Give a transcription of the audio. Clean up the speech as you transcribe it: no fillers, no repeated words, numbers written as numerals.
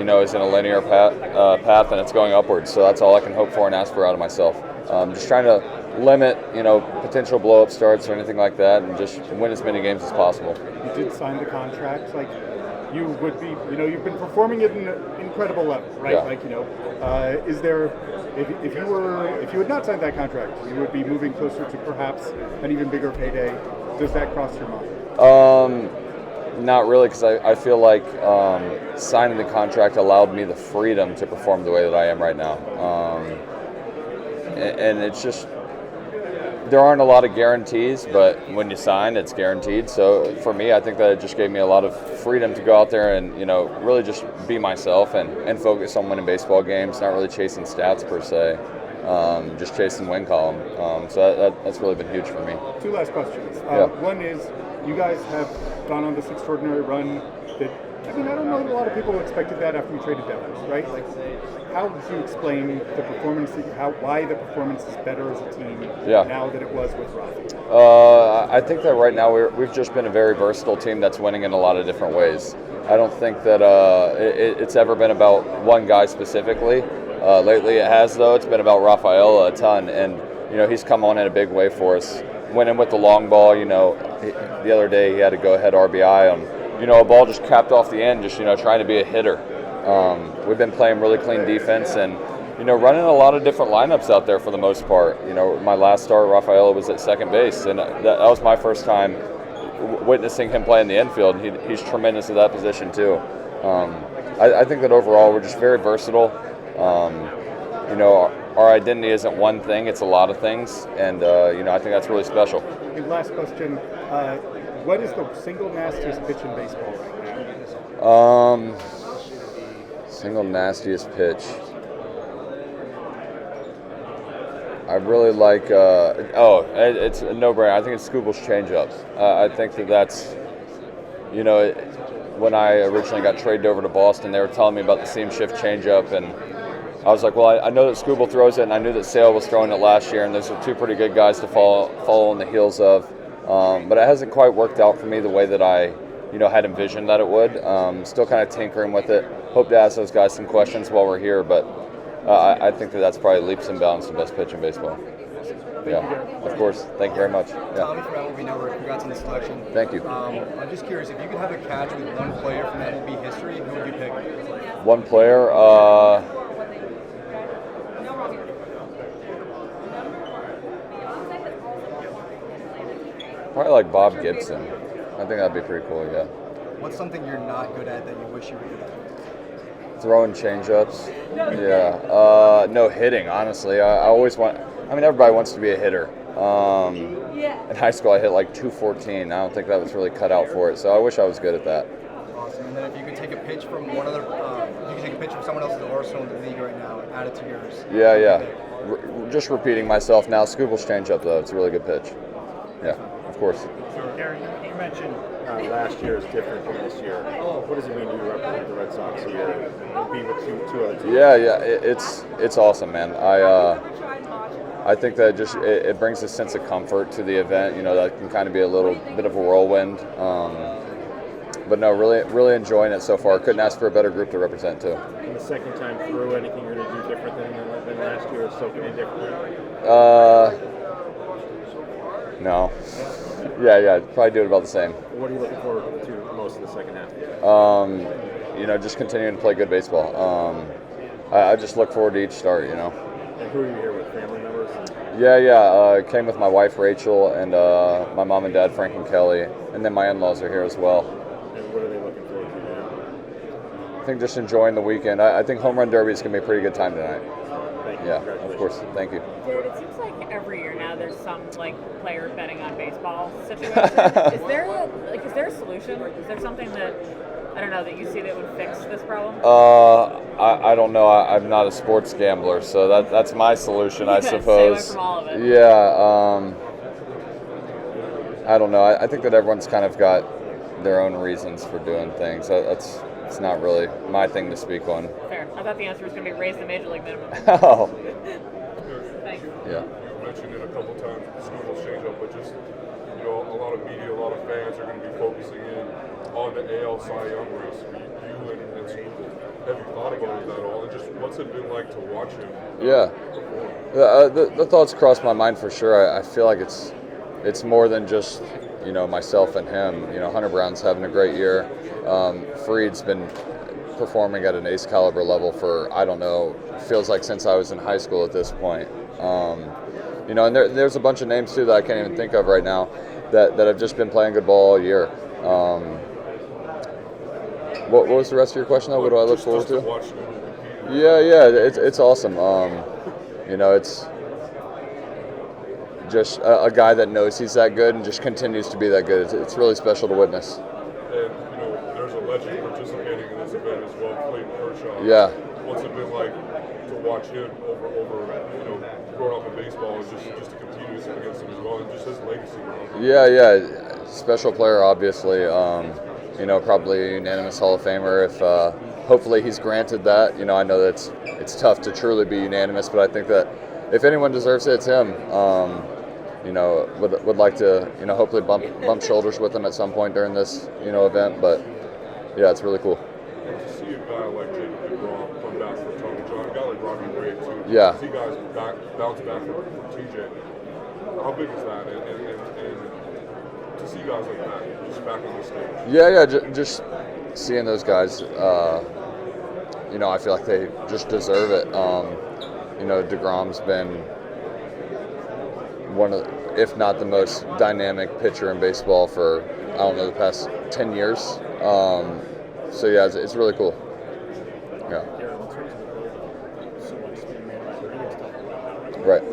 is in a linear path and it's going upwards. So that's all I can hope for and ask for out of myself. Just trying to limit, potential blow-up starts or anything like that, and just win as many games as possible. You did sign the contract, like you would be, you've been performing at an incredible level, right? Yeah. Is there, if you had not signed that contract, you would be moving closer to perhaps an even bigger payday. Does that cross your mind? Not really, because I feel like signing the contract allowed me the freedom to perform the way that I am right now. And it's just, there aren't a lot of guarantees, but when you sign, it's guaranteed. So for me, I think that it just gave me a lot of freedom to go out there and, really just be myself and focus on winning baseball games, not really chasing stats per se, just chasing win column. So that's really been huge for me. Two last questions. Yeah. One is, you guys have gone on this extraordinary run that, I don't know that a lot of people expected that after you traded Devers, right? Like, how would you explain the performance, why the performance is better as a team now than it was with Rafi? I think that right now we've just been a very versatile team that's winning in a lot of different ways. I don't think that it's ever been about one guy specifically. Lately it has, though. It's been about Rafael a ton, and he's come on in a big way for us. Winning with the long ball, the other day he had a go-ahead RBI on, a ball just capped off the end, just, trying to be a hitter. We've been playing really clean defense and, running a lot of different lineups out there for the most part. My last start, Rafael was at second base, and that was my first time witnessing him play in the infield. He's tremendous at that position too. I think that overall we're just very versatile. Our identity isn't one thing, it's a lot of things, and I think that's really special. And last question, what is the single nastiest pitch in baseball right now? Single nastiest pitch. I really like, it's a no-brainer. I think it's Skubal's changeups. I think that's, when I originally got traded over to Boston, they were telling me about the seam shift changeup, and I was like, well, I know that Skubal throws it, and I knew that Sale was throwing it last year, and those are two pretty good guys to follow on the heels of. But it hasn't quite worked out for me the way that I, had envisioned that it would. Still kind of tinkering with it. Hope to ask those guys some questions while we're here, but I think that's probably leaps and bounds the best pitch in baseball. Yeah, of course. Thank you very much. Yeah. Tommy from MLB Network, congrats on the selection. Thank you. I'm just curious, if you could have a catch with one player from MLB history, who would you pick? One player? Probably like Bob Gibson. I think that'd be pretty cool, yeah. What's something you're not good at that you wish you were good at? Throwing changeups. Yeah. No, hitting, honestly. I always everybody wants to be a hitter. In high school, I hit like 214. I don't think that was really cut out for it, so I wish I was good at that. Awesome. And then if you could take a pitch from someone else's arsenal in the league right now and add it to yours. Yeah. Just repeating myself now, Skubal's changeup, though. It's a really good pitch. Yeah, of course. Garrett, you mentioned last year is different than this year. What does it mean to you represent the Red Sox here and be with two other teams? Yeah, it's awesome, man. I think that just it brings a sense of comfort to the event. That can kind of be a little bit of a whirlwind. But no, really enjoying it so far. Couldn't ask for a better group to represent too. And the second time through, anything you're going to do different than last year, or soaking in differently? No. Yeah, probably do it about the same. What are you looking forward to most of the second half? Just continuing to play good baseball. I just look forward to each start, And who are you here with, family members? Yeah. Came with my wife, Rachel, and my mom and dad, Frank and Kelly, and then my in-laws are here as well. And what are they looking forward to now? I think just enjoying the weekend. I think Home Run Derby is going to be a pretty good time tonight. Thank you. Yeah, of course. Thank you. Jared, it seems like every year now there's some player betting on baseball situation. Is there a solution? Is there something that that you see that would fix this problem? I don't know. I'm not a sports gambler, so that's my solution, I suppose. Stay away from all of it. Yeah. I don't know. I think that everyone's kind of got their own reasons for doing things. It's not really my thing to speak on. Fair. I thought the answer was going to be raise the major league minimum. Oh. Thanks. Yeah. You mentioned it a couple times, Skubal's changeup, but just, a lot of media, a lot of fans are going to be focusing in on the AL Cy Young race. You and Skubal, have you thought about that at all? And just what's it been like to watch him? Yeah. The thoughts crossed my mind for sure. I feel like it's more than just, you know, myself and him. You know, Hunter Brown's having a great year. Freed's been performing at an ace caliber level for, I don't know, feels like since I was in high school at this point. You know, and there's a bunch of names too that I can't even think of right now that have just been playing good ball all year. What was the rest of your question though? What do I look forward to? Watch him. Yeah, it's awesome. You know, it's just a guy that knows he's that good and just continues to be that good. It's really special to witness. And, you know, there's a legend participating in this event as well, Clayton Kershaw. Yeah. What's it been like to watch him over you know, growing up in baseball and just to continue against him as well, and just his legacy? Yeah. Special player, obviously. You know, probably a unanimous Hall of Famer if hopefully he's granted that. You know, I know that it's tough to truly be unanimous, but I think that if anyone deserves it, it's him. You know, would like to, you know, hopefully bump shoulders with him at some point during this, you know, event. But yeah, it's really cool. And to see a guy like Jacob DeGrom come back for Tommy John, a guy like Robbie Ray too. Yeah. To see guys bounce back from TJ, how big is that? And to see guys like that just back on the stage. Yeah, just seeing those guys. You know, I feel like they just deserve it. You know, DeGrom's been one of, if not the most dynamic pitcher in baseball for, I don't know, the past 10 years. So yeah, it's really cool. Yeah. Yeah, in terms of the build-up, so much being made by the stuff about that. Right.